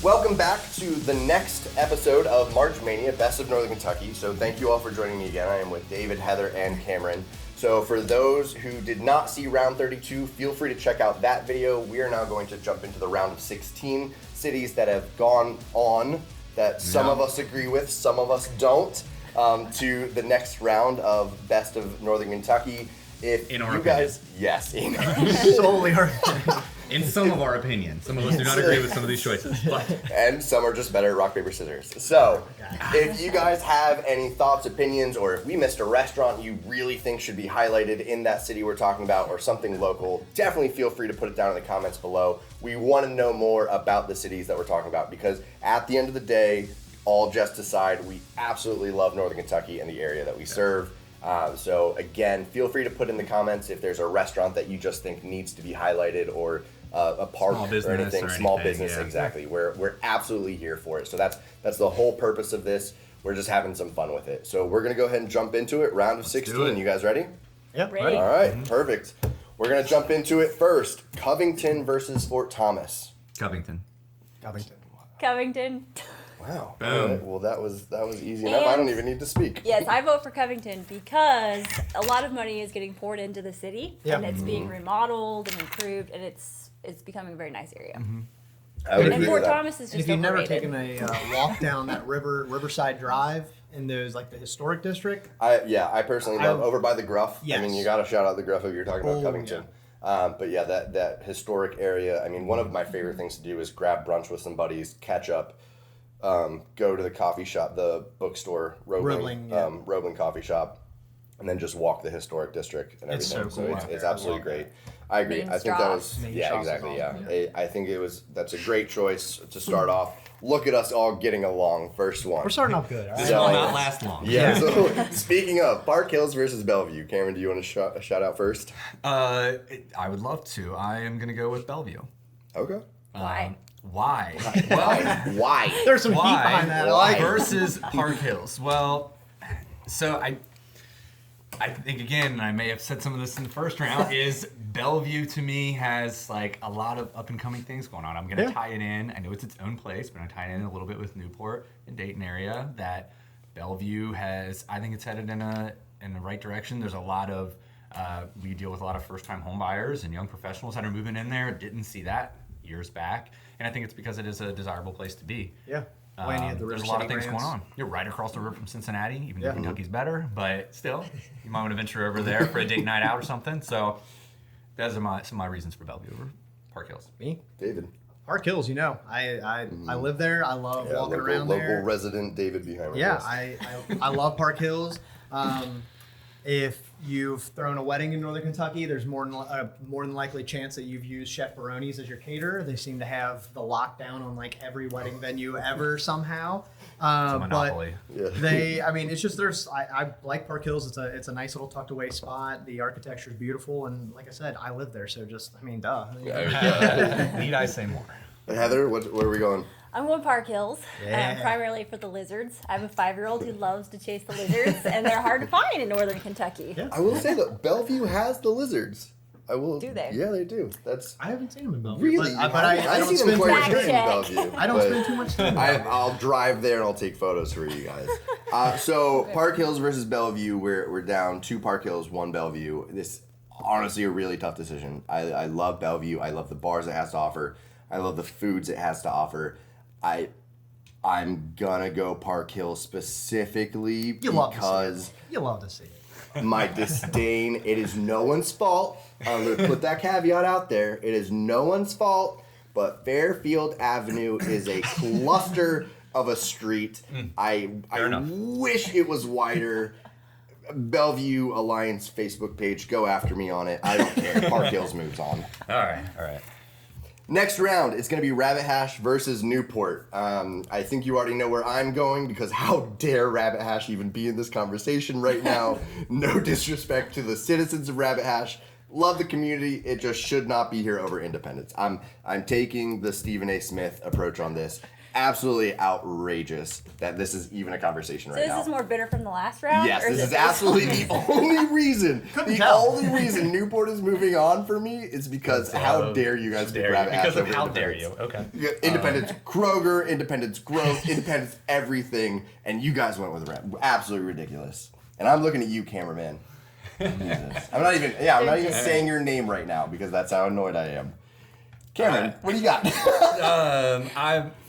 Welcome back to the next episode of March Mania, Best of Northern Kentucky. So thank you all for joining me again. I am with David, Heather, and Cameron. So for those who did not see round 32, feel free to check out that video. We are now going to jump into the round of 16 cities that have gone on that some of us agree with, some of us don't, to the next round of Best of Northern Kentucky. If in our you opinion. guys, yes, solely our in some of our opinion. Some of us do not agree with some of these choices, but and some are just better at rock, paper, scissors. So, if you guys have any thoughts, opinions, or if we missed a restaurant you really think should be highlighted in that city we're talking about, or something local, definitely feel free to put it down in the comments below. We want to know more about the cities that we're talking about, because at the end of the day, all jest aside, we absolutely love Northern Kentucky and the area that we serve. So again, feel free to put in the comments if there's a restaurant that you just think needs to be highlighted, or a park or anything, small business, yeah. Exactly. We're absolutely here for it. So that's the whole purpose of this. We're just having some fun with it. So we're gonna go ahead and jump into it. Round of 16. You guys ready? Yep. Ready. All right, perfect. We're gonna jump into it first. Covington versus Fort Thomas. Covington. Covington. Wow. Boom. All right. Well, that was easy enough. I don't even need to speak. Yes, I vote for Covington because a lot of money is getting poured into the city, Yeah. and it's being remodeled and improved, and it's becoming a very nice area. I would And agree Fort with that. Thomas is And just if you've never overrated. taken a walk down that Riverside Drive in those like the historic district, I personally love over by the Gruff. Yes. I mean, you got to shout out the Gruff if you're talking about Oh, Covington. But yeah, that historic area. I mean, one of my favorite things to do is grab brunch with some buddies, catch up, go to the coffee shop, the bookstore, Roebling coffee shop, and then just walk the historic district and It's everything. so cool it's out absolutely there. I great. I agree. Main I think that straw. was Main yeah, straw is exactly. awesome. Yeah, I think that's a great choice to start off. Look at us all getting along. First one. we're starting off good. All right? This So- will not last long. Yeah. So speaking of Park Hills versus Bellevue, Cameron, do you want to shout out first? I would love to. I am going to go with Bellevue. Okay. Why? Why? Well, Why? There's some heat why behind that. I like it. versus Park Hills? Well, so I think, again, I may have said some of this in the first round, is Bellevue to me has like a lot of up and coming things going on. I'm going to tie it in. I know it's its own place, but I'm tying it in a little bit with Newport and Dayton area that Bellevue has. I think it's headed in the right direction. There's a lot of we deal with a lot of first time home buyers and young professionals that are moving in there. Didn't see that years back, and I think it's because it is a desirable place to be. Yeah. Well, and you have the There's a River lot of City things brands. going on. You're right across the river from Cincinnati, even though Yeah. Kentucky's better, but still, you might want to venture over there for a date night out or something. So those are some of my reasons for Bellevue over Park Hills. Me? David. Park Hills, you know. I live there. I love walking around local there. resident David Behymer. Yeah, yes. I love Park Hills. If you've thrown a wedding in Northern Kentucky, there's more than likely chance that you've used Chef Berens as your caterer. They seem to have the lockdown on like every wedding venue ever somehow. It's a monopoly. It's just I like Park Hills. It's a nice little tucked away spot. The architecture is beautiful, and like I said, I live there, so duh. Need I say more? Heather, where are we going? I'm going Park Hills, Yeah. primarily for the lizards. I have a 5-year-old who loves to chase the lizards, and they're hard to find in Northern Kentucky. Yeah. I will say that Bellevue has the lizards. I will. Do they? Yeah, they do. I haven't seen them in Bellevue. Really. But I don't see them spend too quite much a bit in Fact Bellevue. I don't but spend too much time. I'll drive there and I'll take photos for you guys. So Park Hills versus Bellevue. We're down 2 Park Hills, 1 Bellevue. This honestly a really tough decision. I love Bellevue. I love the bars it has to offer. I love the foods it has to offer. I'm gonna go Park Hills specifically You love because to see it. my disdain. It is no one's fault. I'm gonna put that caveat out there. It is no one's fault, but Fairfield Avenue is a cluster of a street. I enough. wish it was wider. Bellevue Alliance Facebook page, go after me on it. I don't care. Park Hills moves on. All right. Next round, it's going to be Rabbit Hash versus Newport. I think you already know where I'm going because how dare Rabbit Hash even be in this conversation right now? No disrespect to the citizens of Rabbit Hash. Love the community. It just should not be here over independence. I'm taking the Stephen A. Smith approach on this. absolutely outrageous that this is even a conversation So right this now. is more bitter from the last round? Yes, or this it is absolutely the only reason. The tell. only reason Newport is moving on for me is because how dare you guys pick Rabbit Hash Because of over how dare Independence. you. Okay. Independence Kroger, Independence Growth, Independence everything, and you guys went with Rabbit. Absolutely ridiculous. And I'm looking at you, cameraman. Jesus. I'm not even saying your name right now because that's how annoyed I am. Cameron, what do you got?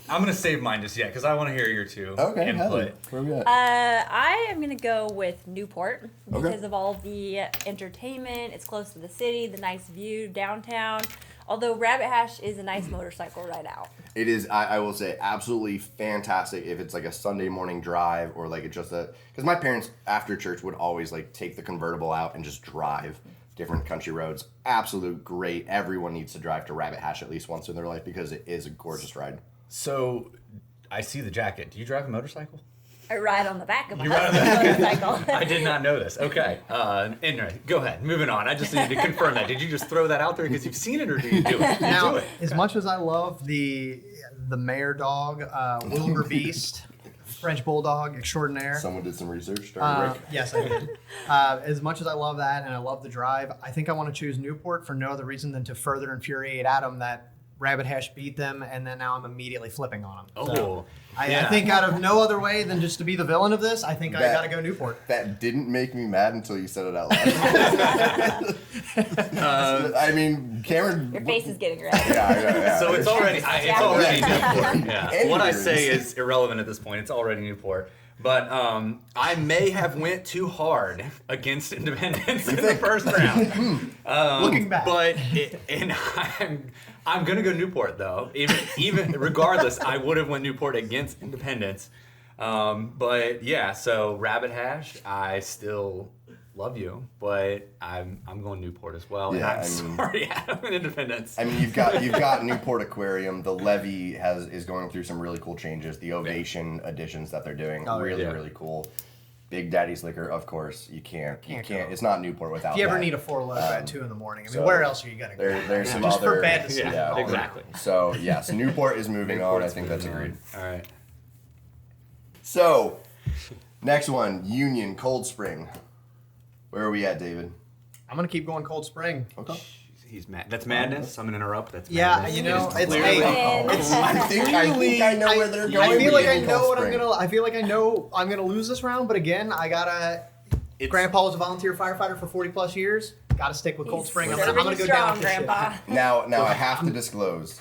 I'm gonna save mine just yet because I want to hear your two Okay, input. Heather, where we at? I am gonna go with Newport because Okay. of all the entertainment. It's close to the city, the nice view downtown. Although Rabbit Hash is a nice motorcycle ride out. It is, I will say, absolutely fantastic if it's like a Sunday morning drive or like it's just a, because my parents after church would always like take the convertible out and just drive different country roads. Absolute great. Everyone needs to drive to Rabbit Hash at least once in their life because it is a gorgeous ride. So, I see the jacket. Do you drive a motorcycle? I ride on the back of my You ride on the back. motorcycle. I did not know this. Okay. Anyway, go ahead. Moving on. I just needed to confirm that. Did you just throw that out there because you've seen it, or do you do it? You Now, do it. as much as I love the mare dog, wildebeest, French bulldog extraordinaire. Someone did some research during break. Yes, I did. As much as I love that and I love the drive, I think I want to choose Newport for no other reason than to further infuriate Adam that Rabbit Hash beat them, and then now I'm immediately flipping on him. Oh, I think out of no other way than just to be the villain of this, I think I That- got to go Newport. That didn't make me mad until you said it out loud. I mean, Cameron. Your face is getting red. Yeah. So it's already Newport. Yeah. Any What I reasons. say is irrelevant at this point. It's already Newport. But I may have went too hard against Independence in the first round. Looking back. I'm gonna go Newport though. Even regardless, I would have went Newport against Independence. But yeah, so Rabbit Hash, I still love you, but I'm going Newport as well. Yeah, and I'm sorry, Adam, and Independence. I mean, you've got Newport Aquarium. The levee is going through some really cool changes. The Ovation additions that they're doing, really cool. Big Daddy's Liquor, of course. You can't. It's not Newport without. If you ever that. need a 4-low at 2 in the morning, I mean, so where else are you gonna go? There's some Just other. for bad decisions. Yeah, exactly. So yes, Newport is moving on. I Newport's think that's moving agreed. on. All right. So, next one, Union Cold Spring. Where are we at, David? I'm gonna keep going Cold Spring. Okay. He's mad. That's madness. I'm gonna interrupt. That's Yeah, madness. you know, It is it's clearly- I think I know where they're going. I feel like I Union know Cold what I'm Spring. gonna. I feel like I know I'm gonna lose this round, but again, I gotta. It's- Grandpa was a volunteer firefighter for 40+ years. Gotta stick with Cold He's Spring. I'm serving gonna you go down strong, with this shit. Grandpa. Now I have to disclose,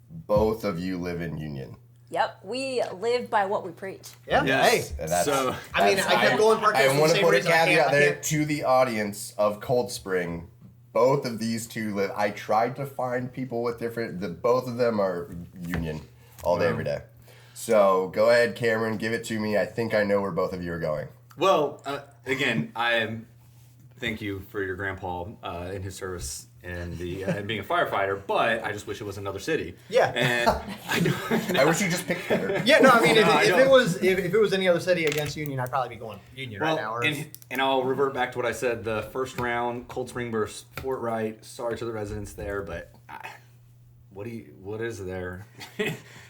both of you live in Union. Yep, we live by what we preach. Yeah. Yes. Hey. And that's, So- I mean, that's- I kept going part I for the want to same put a reason. I caveat can't- there to the audience of Cold Spring. Both of these two live. I tried to find people with different. Both of them are Union all day, every day. So go ahead, Cameron, give it to me. I think I know where both of you are going. Well, again, thank you for your grandpa in his service and being a firefighter, but I just wish it was another city. Yeah. And I wish you just picked better. Yeah, no, I mean, No, I if don't. it was any other city against Union, I'd probably be going Union right now. Or and I'll revert back to what I said. The first round, Cold Spring versus Fort Wright. Sorry to the residents there, but what is there?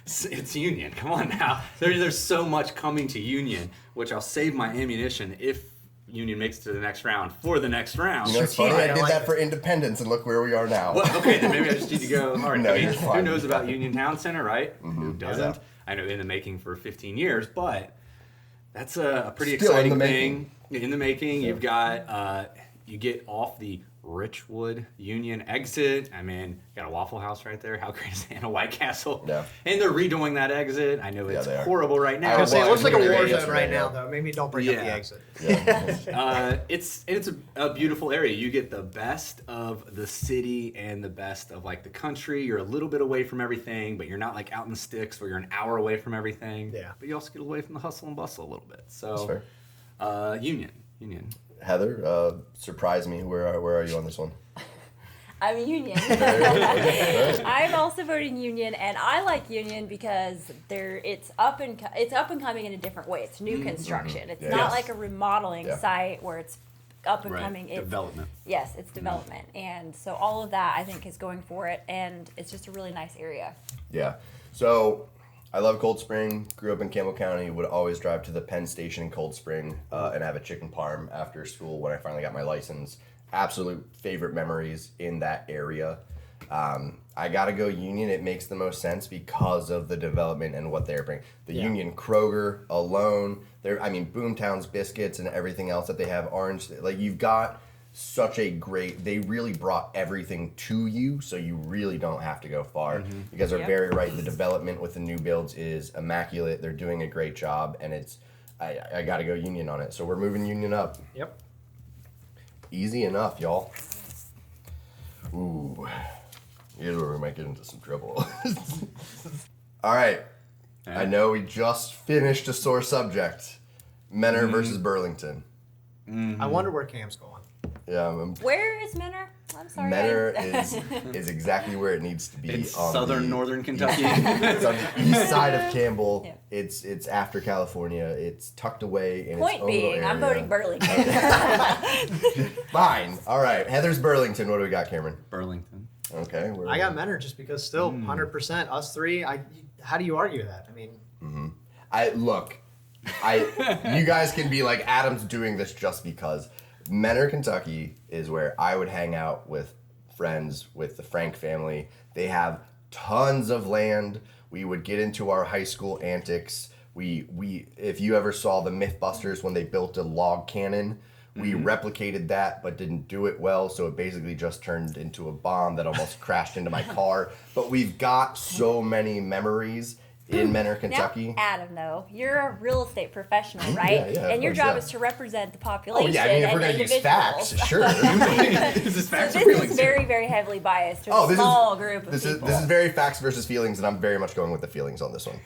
It's Union. Come on now. There's so much coming to Union, which I'll save my ammunition if Union makes it to the next round for the next round. You know, it's funny. I I did like that it. for Independence, and look where we are now. Well, okay, then maybe I just need to go. All right, No, I mean, you're who fine. knows about Union Town Center, right? Who doesn't? Yeah. I know in the making for 15 years, but that's a pretty Still in exciting the thing. In the making, you've got you get off the Richwood Union exit. I mean, you got a Waffle House right there. How great is that? And a White Castle. Yeah. And they're redoing that exit. I know it's they are. horrible right I now. I was gonna say, it looks like a Well, war yesterday, zone right yeah. now, though. Maybe don't bring up the Yeah. exit. Yeah. It's a beautiful area. You get the best of the city and the best of like the country. You're a little bit away from everything, but you're not like out in the sticks where you're an hour away from everything. Yeah. But you also get away from the hustle and bustle a little bit. That's So fair. Union. Heather, surprise me. Where are you on this one? I'm a Union. I'm also voting Union, and I like Union because it's up and coming in a different way. It's new construction. It's Yeah. not Yes. like a remodeling Yeah. site where it's up and coming. It's, Development. Yes, it's development, and so all of that I think is going for it, and it's just a really nice area. Yeah. So I love Cold Spring. Grew up in Campbell County. Would always drive to the Penn Station in Cold Spring and have a chicken parm after school when I finally got my license. Absolute favorite memories in that area. I gotta go Union. It makes the most sense because of the development and what they're bringing. The Union Kroger alone. Boomtown's biscuits and everything else that they have. Orange. Like, you've got such a great. They really brought everything to you, so you really don't have to go far. Mm-hmm. You guys are very right. The development with the new builds is immaculate. They're doing a great job, and I gotta go Union on it. So we're moving Union up. Yep. Easy enough, y'all. Ooh. Here's where we might get into some trouble. All right. I know we just finished a sore subject. Menor versus Burlington. I wonder where Cam's going. Yeah. Where is Menor? I'm sorry. Menor is exactly where it needs to be. It's on northern Kentucky. It's on the east side of Campbell. Yeah. It's after California. It's tucked away in Point its own being, little I'm area. voting Burlington. Fine. All right. Heather's Burlington. What do we got, Cameron? Burlington. Okay. I got Menor just because still 100%. Us three, how do you argue that? I mean, You guys can be like, Adam's doing this just because. Menor, Kentucky is where I would hang out with friends, with the Frank family. They have tons of land. We would get into our high school antics. If you ever saw the Mythbusters when they built a log cannon, we replicated that but didn't do it well, so it basically just turned into a bomb that almost crashed into my car. But we've got so many memories in Menor, Kentucky. Now, Adam, though, you're a real estate professional, right? Yeah, and your of job course, is to represent the population. Oh yeah, I mean, if we're and gonna use facts, sure. This is So facts or this feelings. is very, very heavily biased to a small group of people. This is very facts versus feelings, and I'm very much going with the feelings on this one.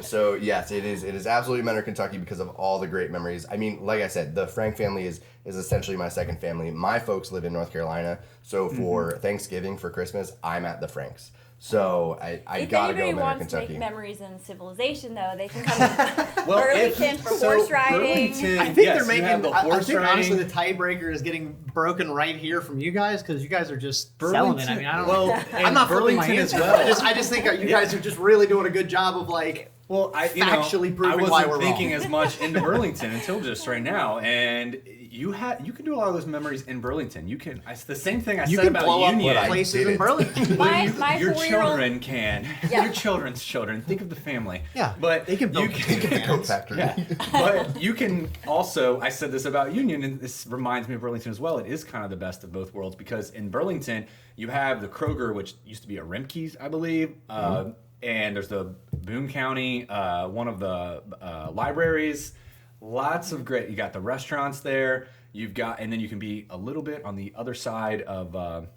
So yes, it is absolutely Menor, Kentucky because of all the great memories. I mean, like I said, the Frank family is essentially my second family. My folks live in North Carolina, so for Thanksgiving, for Christmas, I'm at the Franks. So I if gotta go anybody Menor, wants Kentucky. to make memories in civilization, though, they can come to Burlington for horse riding. Burlington, I think yes, they're making. you have the I horse think honestly riding. the tiebreaker is getting broken right here from you guys because you guys are just selling it. I mean, I don't. Well, I'm not flipping my Burlington as answer. well. I just think you guys are just really doing a good job of like. Well, factually proving I wasn't why we're thinking wrong. as much into Burlington until just right now, and you can do a lot of those memories in Burlington. It's the same thing I You said can about blow up Union. places in didn't. Burlington. My Your 4-year-old children can. Yeah. Your children's children. Think of the family. Yeah, but they can build The Coke Factory. Yeah, but you can also. I said this about Union, and this reminds me of Burlington as well. It is kind of the best of both worlds because in Burlington you have the Kroger, which used to be a Rimke's, I believe, and there's the Boone County, one of the libraries. Lots of great. You got the restaurants there. You've got, and then you can be a little bit on the other side of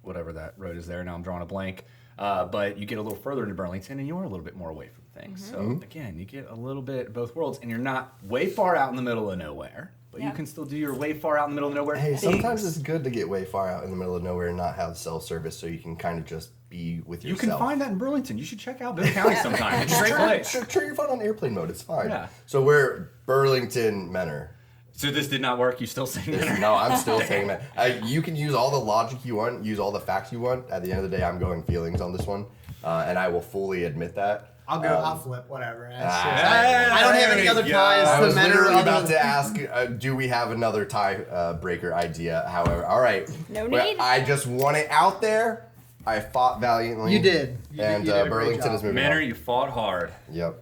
whatever that road is there. Now I'm drawing a blank. But you get a little further into Burlington, and you are a little bit more away from things. So again, you get a little bit of both worlds, and you're not way far out in the middle of nowhere. But you can still do your way far out in the middle of nowhere. Hey, things. sometimes it's good to get way far out in the middle of nowhere and not have cell service, so you can kind of just be with You yourself. can find that in Burlington. You should check out Boone County sometime. It's a great place. Turn your phone on airplane mode. It's fine. Yeah. So we're Burlington, Menor. So this did not work. You still saying that? No, I'm still saying that. You can use all the logic you want, use all the facts you want. At the end of the day, I'm going feelings on this one, and I will fully admit that. I'll go. I'll flip. Whatever. I I don't have any other ties. I was to Menor literally other about than- to ask, do we have another tie breaker idea? However, all right. No Well, need. I just want it out there. I fought valiantly. You did. You And did a great Burlington job. is moving Manor, on. you fought hard. Yep.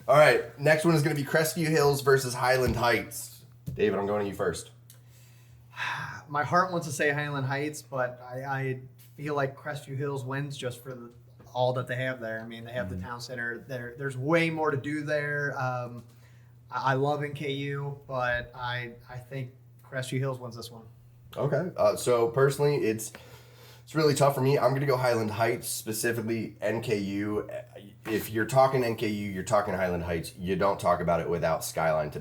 All right. Next one is going to be Crestview Hills versus Highland Heights. David, I'm going to you first. My heart wants to say Highland Heights, but I feel like Crestview Hills wins just for all that they have there. I mean, they have the town center. There's way more to do there. I love NKU, but I think Crestview Hills wins this one. Okay. So personally, it's really tough for me. I'm going to go Highland Heights, specifically NKU. If you're talking NKU, you're talking Highland Heights. You don't talk about it without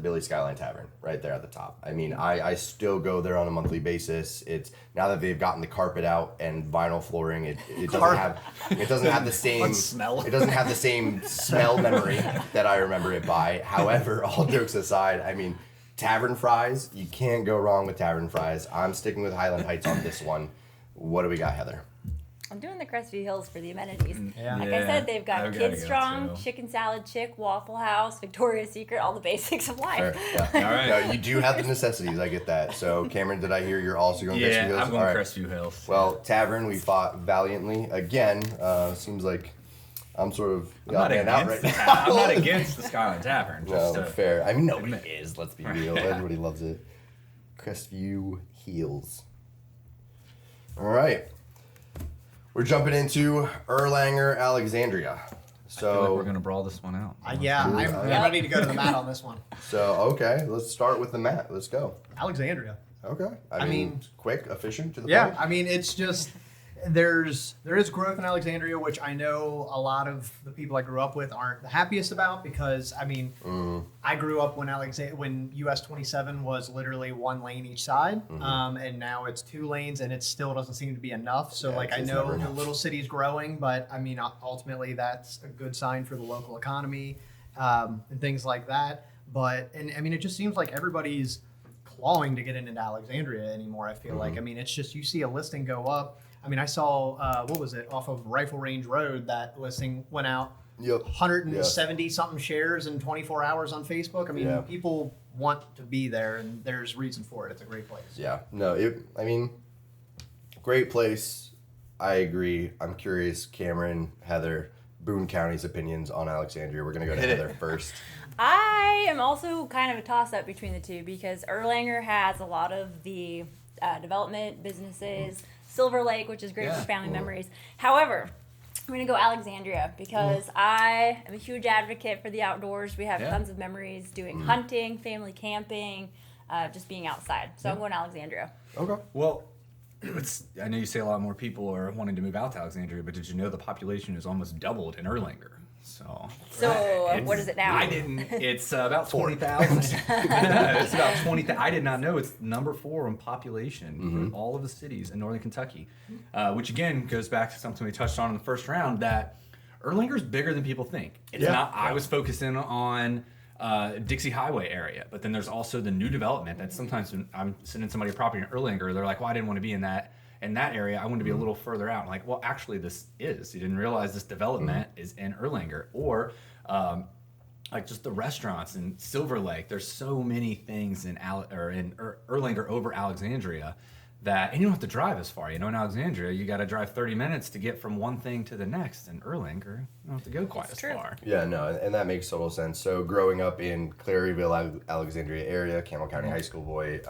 Billy Skyline Tavern right there at the top. I mean, I still go there on a monthly basis. It's now that they've gotten the carpet out and vinyl flooring, it doesn't have the same smell. It doesn't have the same smell memory that I remember it by. However, all jokes aside, I mean, tavern fries, you can't go wrong with tavern fries. I'm sticking with Highland Heights on this one. What do we got, Heather? I'm doing the Crestview Hills for the amenities. Yeah. Like I said, they've I've got gotta Kids go Strong, too. Chicken Salad Chick, Waffle House, Victoria's Secret, all the basics of life. Fair, yeah. All right. No, you do have the necessities. I get that. So, Cameron, did I hear you're also going Crestview Yeah, Hills? I'm going All right. Crestview Hills. Well, Tavern, we fought valiantly again. Seems like I'm sort of I'm not man out against right the now. tavern. I'm not against the Skyline Tavern. Just No, to, fair. I mean, nobody admit. is. Let's be real. Everybody loves it. Crestview Heels. All right. We're jumping into Erlanger, Alexandria. I feel like So, we're gonna brawl this one out. Yeah, I'm ready to go to the mat on this one. okay, let's start with the mat. Let's go. Alexandria. Okay. I mean, mean, quick, efficient, to the Yeah, point. I mean, it's just there is growth in Alexandria, which I know a lot of the people I grew up with aren't the happiest about because I mean, I grew up when when US 27 was literally one lane each side, and now it's 2 lanes, and it still doesn't seem to be enough. So Yeah, like I it's know never the enough. little city's growing, but I mean ultimately that's a good sign for the local economy and things like that. But and I mean it just seems like everybody's clawing to get into Alexandria anymore. I feel like I mean it's just you see a listing go up. I mean I saw what was it off of Rifle Range Road, that listing went out Yep. 170 something shares in 24 hours on Facebook. I mean Yeah. people want to be there and there's reason for it. It's a great place. Yeah. No, I mean, great place. I agree. I'm curious, Cameron, Heather, Boone County's opinions on Alexandria. We're going to go to Hit it. Heather first. I am also kind of a toss-up between the two because Erlanger has a lot of the development, businesses, Silver Lake, which is great Yeah. for family memories. However, I'm going to go Alexandria because I am a huge advocate for the outdoors. We have Yeah. tons of memories doing hunting, family camping, just being outside. So I'm going Alexandria. Okay. Well, I know you say a lot more people are wanting to move out to Alexandria, but did you know the population has almost doubled in Erlanger? So What is it now? I didn't. It's about 20,000. It's about 20,000. I did not know it's number 4 in population for all of the cities in northern Kentucky, which again goes back to something we touched on in the first round, that Erlanger's bigger than people think. It's Yeah. not. I was focusing on Dixie Highway area, but then there's also the new development that sometimes when I'm sending somebody a property in Erlanger, they're like, well, I didn't want to be in that area. I wanted to be a little further out. I'm like, well, actually this is. You didn't realize this development is in Erlanger. Or like just the restaurants in Silver Lake. There's so many things in Erlanger over Alexandria that, and you don't have to drive as far. You know, in Alexandria, you got to drive 30 minutes to get from one thing to the next. In Erlanger, you don't have to go quite as true. far. Yeah, no, and that makes total sense. So growing up in Claryville, Alexandria area, Campbell County high school boy,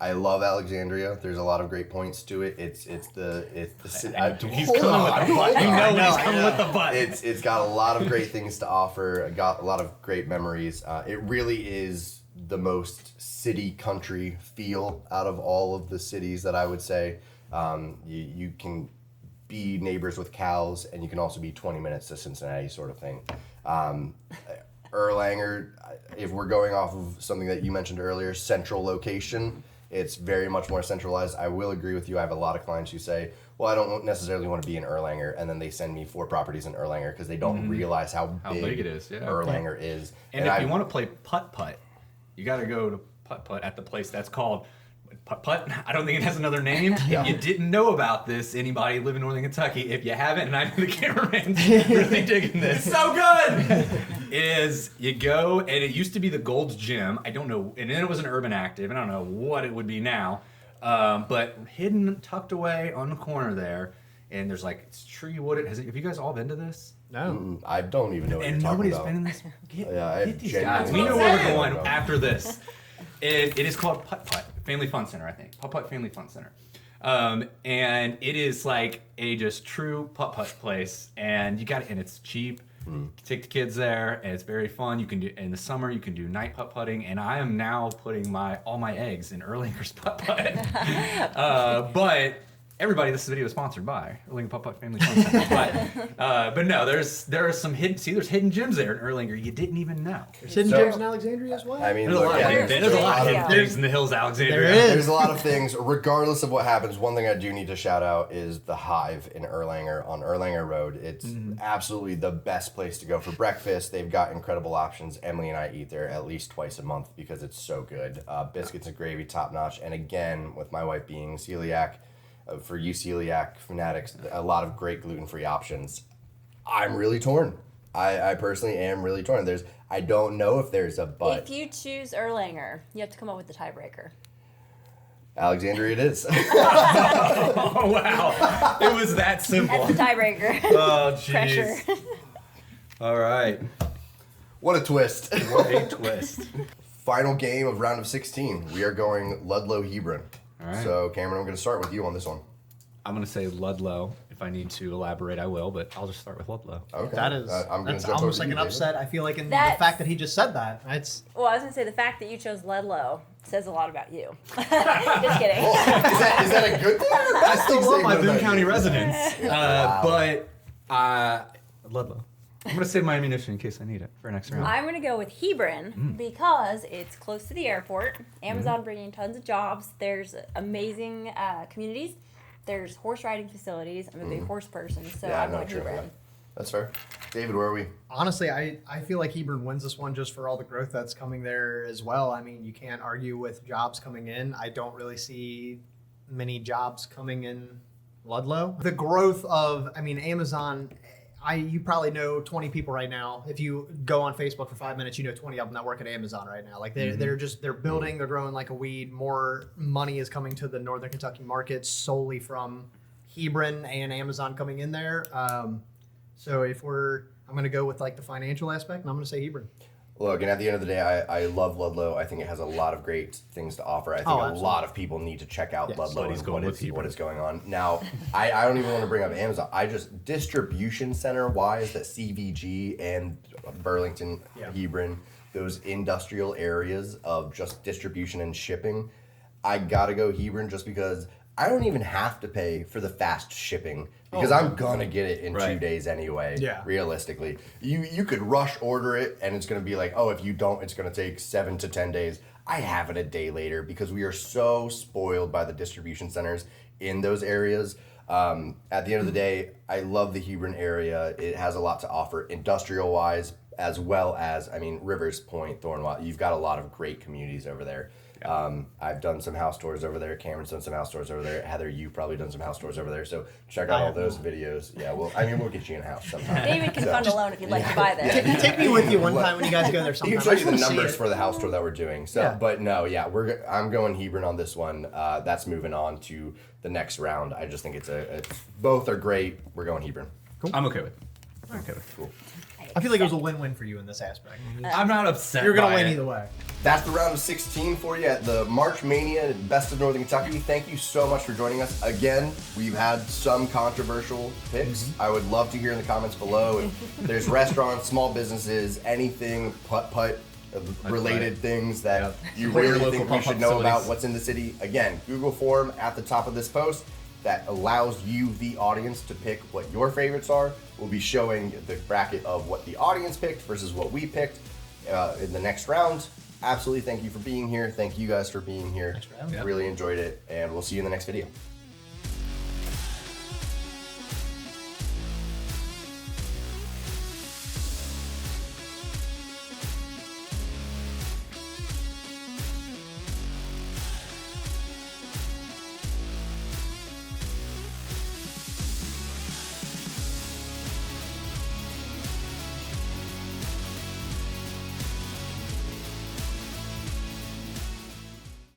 I love Alexandria. There's a lot of great points to it. It's the He's coming with the butt. You know when he's coming with the butt. It's got a lot of great things to offer. It got a lot of great memories. It really is the most city country feel out of all of the cities that I would say. You can be neighbors with cows, and you can also be 20 minutes to Cincinnati, sort of thing. Erlanger, if we're going off of something that you mentioned earlier, central location, it's very much more centralized. I will agree with you. I have a lot of clients who say, well, I don't necessarily want to be in Erlanger, and then they send me 4 properties in Erlanger because they don't realize how big it is, yeah. Erlanger is. And if you want to play putt-putt, you got to go to putt-putt at the place that's called putt-putt. I don't think it has another name. If you didn't know about this, anybody live in northern Kentucky, if you haven't, and I know the cameraman's really digging this, so good, is you go, and it used to be the Gold's Gym. I don't know, and then it was an Urban Active, and I don't know what it would be now, but hidden, tucked away on the corner there, and there's like, it's tree wooded. Have you guys all been to this? No. I don't even know what And you're talking nobody's about. been in this. I Get these genuinely guys. We know don't where know. we're going after this. It is called Putt Putt Family Fun Center, I think. Putt Putt Family Fun Center. And it is like a just true putt putt place. And you got it, and it's cheap. You can take the kids there, and it's very fun. You can do in the summer. You can do night putt putting, and I am now putting all my eggs in Erlanger's putt putt. But everybody, this video is sponsored by Erlanger Putt Putt Family Fun Center. But no, there are some hidden. See, there's hidden gems there in Erlanger you didn't even know. There's hidden So- gems in Alexandria as well. I mean, There's a look, lot of yeah, hidden things. There's a lot of hidden Yeah. things in the hills, Alexandria. There is. There's a lot of things. Regardless of what happens, one thing I do need to shout out is the Hive in Erlanger on Erlanger Road. It's absolutely the best place to go for breakfast. They've got incredible options. Emily and I eat there at least twice a month because it's so good. Biscuits and gravy, top notch. And again, with my wife being celiac, for you celiac fanatics, a lot of great gluten-free options. I'm really torn. I personally am really torn. I don't know if there's a but. If you choose Erlanger, you have to come up with the tiebreaker. Alexandria it is. Oh wow, it was that simple. That's the tiebreaker. Oh Pressure. jeez. All right. What a twist. What a twist. Final game of round of 16. We are going Ludlow Hebron. All right. So Cameron, I'm going to start with you on this one. I'm gonna say Ludlow. If I need to elaborate, I will, but I'll just start with Ludlow. Okay. That is I'm gonna that's jump almost over like to an you, upset. I feel like in the That's- fact that he just said that. It's Well, I was gonna say the fact that you chose Ludlow says a lot about you. Just kidding. David. Is that a good thing? I still love my Boone Boone County residents, Wow. but Ludlow. I'm gonna save my ammunition in case I need it for next round. I'm gonna go with Hebron because it's close to the airport. Amazon bringing tons of jobs. There's amazing communities. There's horse riding facilities. I'm a big horse person, so Yeah, I'm no, going true. Hebron. Yeah. That's fair. David, where are we? honestly, I feel like Hebron wins this one just for all the growth that's coming there as well. I mean, you can't argue with jobs coming in. I don't really see many jobs coming in Ludlow. The growth of, I mean, Amazon. You probably know 20 people right now. If you go on Facebook for 5 minutes, you know 20 of them that work at Amazon right now. Like they're building, they're growing like a weed. More money is coming to the Northern Kentucky market solely from Hebron and Amazon coming in there. So I'm going to go with like the financial aspect, and I'm going to say Hebron. Look, and at the end of the day, I love Ludlow. I think it has a lot of great things to offer. I think a absolutely. lot of people need to check out Yes. Ludlow But he's and going with what Hebron. is going on. Now, I don't even want to bring up Amazon. I just, distribution center-wise, that CVG and Burlington, Hebron, those industrial areas of just distribution and shipping, I got to go Hebron just because I don't even have to pay for the fast shipping because I'm gonna get it in 2 Right. days anyway. Yeah. Realistically, you could rush order it and it's gonna be like, oh, if you don't, it's gonna take 7 to 10 days. I have it a day later because we are so spoiled by the distribution centers in those areas. At the end of the day, I love the Hebron area. It has a lot to offer industrial wise, as well as, I mean, Rivers Point, Thornwell. You've got a lot of great communities over there. I've done some house tours over there. Cameron's done some house tours over there. Heather, you've probably done some house tours over there. So check out all those videos. Yeah, well, I mean, we'll get you in a house sometime. David can fund a loan if you'd like to buy this. Take me with you one time when you guys go there He sometime. can show I you just the wanna see numbers it. for the house tour that we're doing. So, Yeah. but no, yeah, I'm going Hebron on this one. That's moving on to the next round. I just think it's both are great. We're going Hebron. I'm okay with it. I'm okay with it. Cool. I feel like it was a win-win for you in this aspect. I'm not upset. You're gonna by win it. either way. That's the round of 16 for you at the March Mania Best of Northern Kentucky. Thank you so much for joining us. Again, we've had some controversial picks. I would love to hear in the comments below if there's restaurants, small businesses, anything putt-putt related things that Yep. you Support your really local think we pop-up should know about facilities. what's in the city. Again, Google form at the top of this post that allows you, the audience, to pick what your favorites are. We'll be showing the bracket of what the audience picked versus what we picked in the next round. Absolutely, thank you for being here. Thank you guys for being here. Thanks for having me. Really enjoyed it, and we'll see you in the next video.